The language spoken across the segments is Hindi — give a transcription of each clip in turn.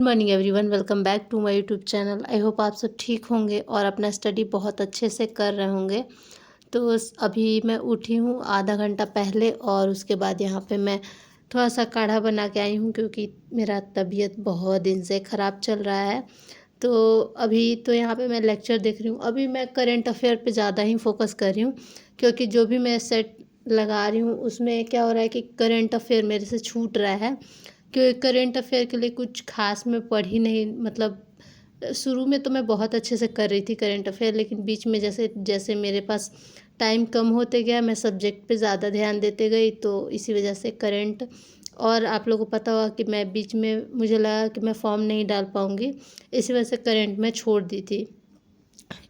Good morning everyone, welcome back to my YouTube channel. I hope आप सब ठीक होंगे और अपना स्टडी बहुत अच्छे से कर रहे होंगे। तो अभी मैं उठी हूँ आधा घंटा पहले और उसके बाद यहाँ पे मैं थोड़ा सा काढ़ा बना के आई हूँ क्योंकि मेरा तबीयत बहुत दिन से ख़राब चल रहा है। तो अभी तो यहाँ पे मैं लेक्चर देख रही हूँ। अभी मैं करंट अफेयर पे ज़्यादा ही फोकस कर रही हूँ क्योंकि जो भी मैं सेट लगा रही हूँ उसमें क्या हो रहा है कि करंट अफेयर मेरे से छूट रहा है। कि करंट अफेयर के लिए कुछ खास मैं पढ़ी नहीं, मतलब शुरू में तो मैं बहुत अच्छे से कर रही थी करंट अफेयर, लेकिन बीच में जैसे जैसे मेरे पास टाइम कम होते गया मैं सब्जेक्ट पे ज़्यादा ध्यान देते गई, तो इसी वजह से करंट। और आप लोगों को पता होगा कि मैं बीच में मुझे लगा कि मैं फॉर्म नहीं डाल पाऊँगी, इसी वजह से करंट में छोड़ दी थी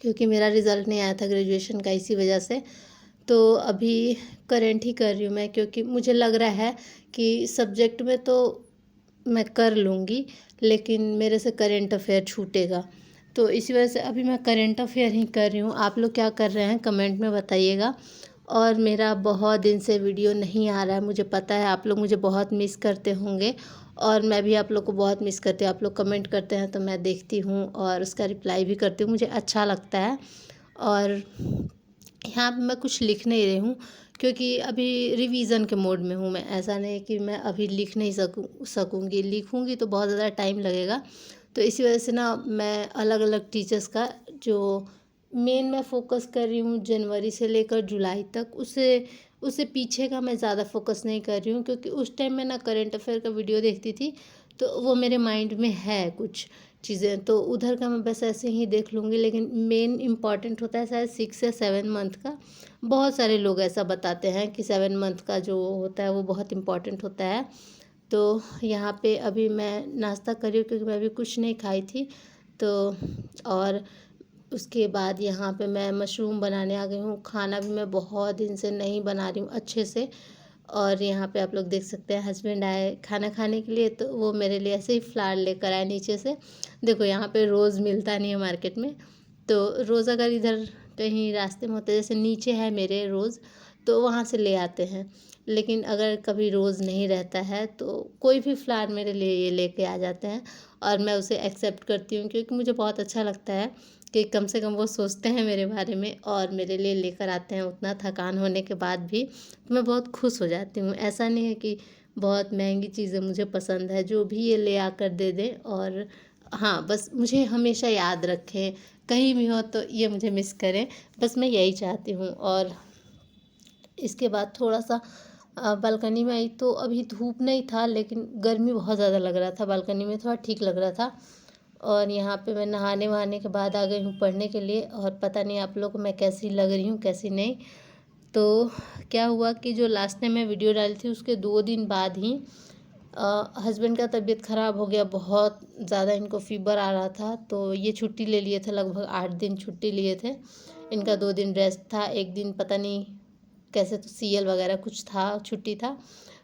क्योंकि मेरा रिज़ल्ट नहीं आया था ग्रेजुएशन का, इसी वजह से। तो अभी करंट ही कर रही हूँ मैं क्योंकि मुझे लग रहा है कि सब्जेक्ट में तो मैं कर लूँगी, लेकिन मेरे से करंट अफेयर छूटेगा। तो इसी वजह से अभी मैं करंट अफेयर ही कर रही हूँ। आप लोग क्या कर रहे हैं कमेंट में बताइएगा। और मेरा बहुत दिन से वीडियो नहीं आ रहा है, मुझे पता है आप लोग मुझे बहुत मिस करते होंगे और मैं भी आप लोग को बहुत मिस करती हूँ। आप लोग कमेंट करते हैं तो मैं देखती हूँ और उसका रिप्लाई भी करती हूँ, मुझे अच्छा लगता है। और यहाँ पे मैं कुछ लिख नहीं रही हूँ क्योंकि अभी रिवीज़न के मोड में हूँ मैं। ऐसा नहीं कि मैं अभी लिख नहीं सकूँगी, लिखूँगी तो बहुत ज़्यादा टाइम लगेगा। तो इसी वजह से ना मैं अलग अलग टीचर्स का जो मेन मैं फ़ोकस कर रही हूँ जनवरी से लेकर जुलाई तक, उससे पीछे का मैं ज़्यादा फ़ोकस नहीं कर रही हूँ क्योंकि उस टाइम मैं ना करंट अफेयर का वीडियो देखती थी, तो वो मेरे माइंड में है कुछ चीज़ें, तो उधर का मैं बस ऐसे ही देख लूँगी। लेकिन मेन इम्पॉर्टेंट होता है शायद 6 या 7 मंथ का। बहुत सारे लोग ऐसा बताते हैं कि 7 मंथ का जो होता है वो बहुत इम्पॉर्टेंट होता है। तो यहाँ पे अभी मैं नाश्ता कर रही हूँ क्योंकि मैं अभी कुछ नहीं खाई थी। तो और उसके बाद यहाँ पे मैं मशरूम बनाने आ गई हूँ। खाना भी मैं बहुत दिन से नहीं बना रही हूँ अच्छे से। और यहाँ पे आप लोग देख सकते हैं हस्बैंड आए खाना खाने के लिए, तो वो मेरे लिए ऐसे ही फ्लावर लेकर आए नीचे से। देखो यहाँ पे रोज़ मिलता नहीं है मार्केट में, तो रोज़ अगर इधर कहीं रास्ते में होते जैसे नीचे है मेरे रोज़, तो वहाँ से ले आते हैं। लेकिन अगर कभी रोज़ नहीं रहता है तो कोई भी फ्लावर मेरे लिए ये लेके आ जाते हैं और मैं उसे एक्सेप्ट करती हूँ क्योंकि मुझे बहुत अच्छा लगता है कि कम से कम वो सोचते हैं मेरे बारे में और मेरे लिए लेकर आते हैं उतना थकान होने के बाद भी। तो मैं बहुत खुश हो जाती हूँ। ऐसा नहीं है कि बहुत महंगी चीज़ें मुझे पसंद है, जो भी ये ले आकर दे दें। और हाँ, बस मुझे हमेशा याद रखें, कहीं भी हो तो ये मुझे मिस करें, बस मैं यही चाहती हूँ। और इसके बाद थोड़ा सा बालकनी में आई तो अभी धूप नहीं था लेकिन गर्मी बहुत ज़्यादा लग रहा था, बालकनी में थोड़ा ठीक लग रहा था। और यहाँ पे मैं नहाने वहाने के बाद आ गई हूँ पढ़ने के लिए, और पता नहीं आप लोग को मैं कैसी लग रही हूँ कैसी नहीं। तो क्या हुआ कि जो लास्ट टाइम मैं वीडियो डाली थी उसके 2 दिन बाद ही हस्बैंड का तबीयत ख़राब हो गया, बहुत ज़्यादा इनको फ़ीवर आ रहा था, तो ये छुट्टी ले लिए थे, लगभग 8 दिन छुट्टी लिए थे। इनका 2 दिन रेस्ट था, एक दिन पता नहीं कैसे तो सीएल वगैरह कुछ था, छुट्टी था।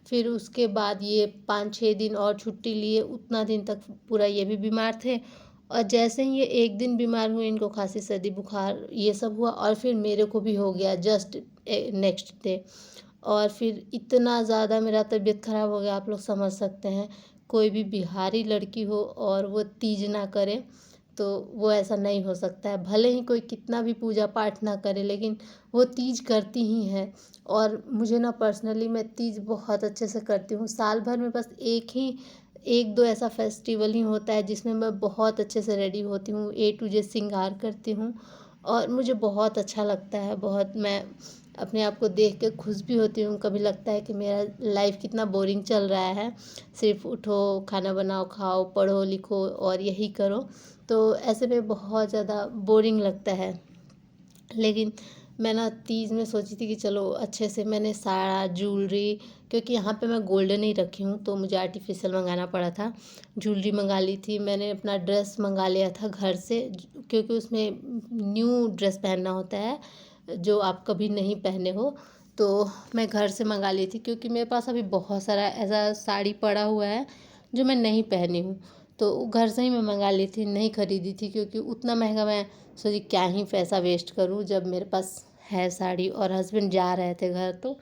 फिर उसके बाद ये 5-6 दिन और छुट्टी लिए, उतना दिन तक पूरा ये भी बीमार थे। और जैसे ही ये एक दिन बीमार हुए इनको खांसी सर्दी बुखार ये सब हुआ और फिर मेरे को भी हो गया जस्ट नेक्स्ट डे। और फिर इतना ज़्यादा मेरा तबीयत ख़राब हो गया, आप लोग समझ सकते हैं। कोई भी बिहारी लड़की हो और वो तीज ना करे तो वो ऐसा नहीं हो सकता है, भले ही कोई कितना भी पूजा पाठ ना करे लेकिन वो तीज करती ही हैं। और मुझे ना पर्सनली मैं तीज बहुत अच्छे से करती हूँ। साल भर में बस एक दो ऐसा फेस्टिवल ही होता है जिसमें मैं बहुत अच्छे से रेडी होती हूँ, ए टू जेड श्रृंगार करती हूँ और मुझे बहुत अच्छा लगता है। बहुत मैं अपने आप को देख के खुश भी होती हूँ। कभी लगता है कि मेरा लाइफ कितना बोरिंग चल रहा है, सिर्फ उठो खाना बनाओ खाओ पढ़ो लिखो और यही करो, तो ऐसे में बहुत ज़्यादा बोरिंग लगता है। लेकिन मैं ना तीज में सोची थी कि चलो अच्छे से मैंने सारा ज्वेलरी, क्योंकि यहाँ पे मैं गोल्डन ही रखी हूँ तो मुझे आर्टिफिशियल मंगाना पड़ा था। ज्वेलरी मंगा ली थी मैंने, अपना ड्रेस मंगा लिया था घर से क्योंकि उसमें न्यू ड्रेस पहनना होता है जो आप कभी नहीं पहने हो। तो मैं घर से मंगा ली थी क्योंकि मेरे पास अभी बहुत सारा ऐसा साड़ी पड़ा हुआ है जो मैं नहीं पहनी हूँ, तो घर से ही मैं मंगा ली थी, नहीं खरीदी थी क्योंकि उतना महंगा मैं सोची क्या ही पैसा वेस्ट करूँ जब मेरे पास है साड़ी। और हस्बैंड जा रहे थे घर तो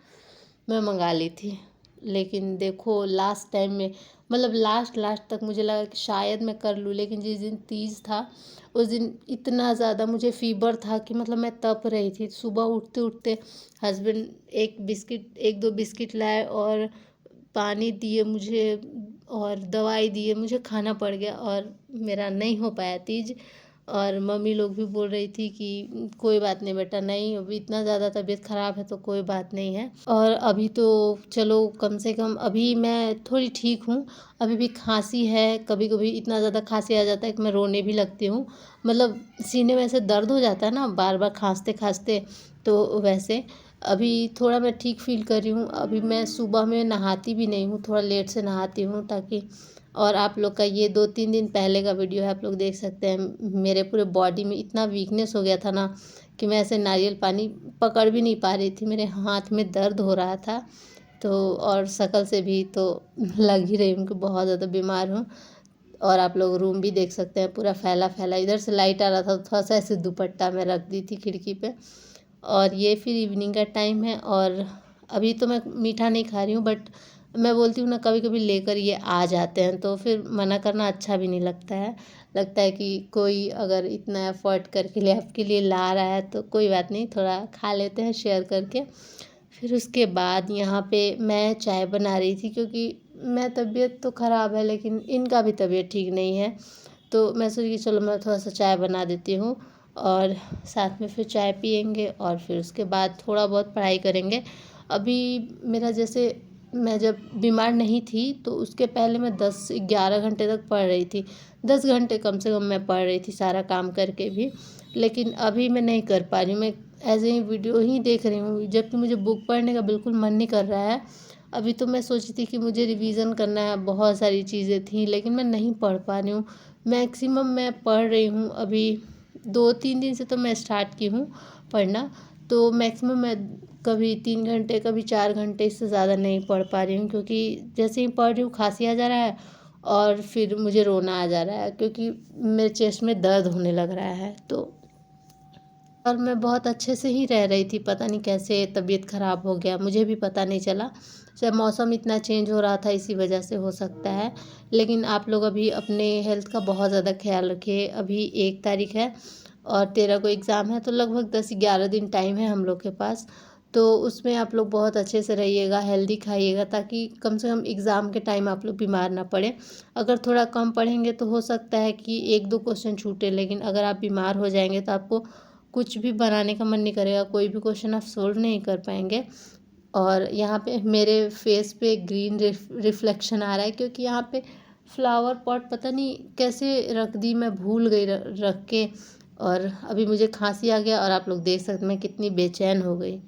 मैं मंगा ली थी। लेकिन देखो लास्ट टाइम में मतलब लास्ट लास्ट तक मुझे लगा कि शायद मैं कर लूँ, लेकिन जिस दिन तीज था उस दिन इतना ज़्यादा मुझे फ़ीवर था कि मतलब मैं तप रही थी। सुबह उठते उठते हस्बैंड एक दो बिस्किट लाए और पानी दिए मुझे और दवाई दिए, मुझे खाना पड़ गया और मेरा नहीं हो पाया तीज। और मम्मी लोग भी बोल रही थी कि कोई बात नहीं बेटा, नहीं अभी इतना ज़्यादा तबीयत ख़राब है तो कोई बात नहीं है। और अभी तो चलो कम से कम अभी मैं थोड़ी ठीक हूँ। अभी भी खांसी है, कभी कभी इतना ज़्यादा खांसी आ जाता है कि मैं रोने भी लगती हूँ। मतलब सीने में ऐसे दर्द हो जाता है ना बार बार खांसते खांसते, तो वैसे अभी थोड़ा मैं ठीक फील कर रही हूँ। अभी मैं सुबह में नहाती भी नहीं हूँ, थोड़ा लेट से नहाती हूँ ताकि। और आप लोग का ये 2-3 दिन पहले का वीडियो है, आप लोग देख सकते हैं मेरे पूरे बॉडी में इतना वीकनेस हो गया था ना कि मैं ऐसे नारियल पानी पकड़ भी नहीं पा रही थी, मेरे हाथ में दर्द हो रहा था। तो और शक्ल से भी तो लग ही रही हूँ कि बहुत ज़्यादा बीमार हूँ। और आप लोग रूम भी देख सकते हैं पूरा फैला फैला, इधर से लाइट आ रहा था तो थोड़ा सा ऐसे दुपट्टा में रख दी थी खिड़की पे। और ये फिर इवनिंग का टाइम है और अभी तो मैं मीठा नहीं खा रही हूँ, बट मैं बोलती हूँ ना कभी कभी लेकर ये आ जाते हैं तो फिर मना करना अच्छा भी नहीं लगता है। लगता है कि कोई अगर इतना एफर्ट करके लिए आपके लिए ला रहा है तो कोई बात नहीं, थोड़ा खा लेते हैं शेयर करके। फिर उसके बाद यहाँ पे मैं चाय बना रही थी क्योंकि मैं तबीयत तो ख़राब है लेकिन इनका भी तबीयत ठीक नहीं है। तो मैं सोची कि चलो मैं थोड़ा सा चाय बना देती हूँ और साथ में फिर चाय पियेंगे और फिर उसके बाद थोड़ा बहुत पढ़ाई करेंगे। अभी मेरा जैसे मैं जब बीमार नहीं थी तो उसके पहले मैं 10-11 घंटे तक पढ़ रही थी। 10 घंटे कम से कम मैं पढ़ रही थी सारा काम करके भी। लेकिन अभी मैं नहीं कर पा रही हूँ, मैं ऐसे ही वीडियो ही देख रही हूँ जबकि मुझे बुक पढ़ने का बिल्कुल मन नहीं कर रहा है। अभी तो मैं सोची थी कि मुझे रिवीज़न करना है, बहुत सारी चीज़ें थी लेकिन मैं नहीं पढ़ पा रही हूँ। मैक्सिमम मैं पढ़ रही हूँ अभी 2-3 दिन से तो मैं स्टार्ट की हूँ पढ़ना। तो मैक्सिमम मैं कभी 3 घंटे कभी 4 घंटे, इससे ज़्यादा नहीं पढ़ पा रही हूँ क्योंकि जैसे ही पढ़ रही हूँ खांसी आ जा रहा है और फिर मुझे रोना आ जा रहा है क्योंकि मेरे चेस्ट में दर्द होने लग रहा है। तो और मैं बहुत अच्छे से ही रह रही थी, पता नहीं कैसे तबीयत ख़राब हो गया, मुझे भी पता नहीं चला। शायद मौसम इतना चेंज हो रहा था इसी वजह से हो सकता है। लेकिन आप लोग अभी अपने हेल्थ का बहुत ज़्यादा ख्याल रखिए। अभी 1 तारीख है और 13 को एग्ज़ाम है तो लगभग 10-11 दिन टाइम है हम लोग के पास। तो उसमें आप लोग बहुत अच्छे से रहिएगा, हेल्दी खाइएगा ताकि कम से कम एग्ज़ाम के टाइम आप लोग बीमार ना पड़े। अगर थोड़ा कम पढ़ेंगे तो हो सकता है कि 1-2 क्वेश्चन छूटे, लेकिन अगर आप बीमार हो जाएंगे तो आपको कुछ भी बनाने का मन नहीं करेगा, कोई भी क्वेश्चन आप सोल्व नहीं कर पाएंगे। और यहाँ पे मेरे फेस पे ग्रीन रिफ्लेक्शन आ रहा है क्योंकि यहाँ पे फ्लावर पॉट पता नहीं कैसे रख दी, मैं भूल गई रख के। और अभी मुझे खांसी आ गया और आप लोग देख सकते हैं मैं कितनी बेचैन हो गई।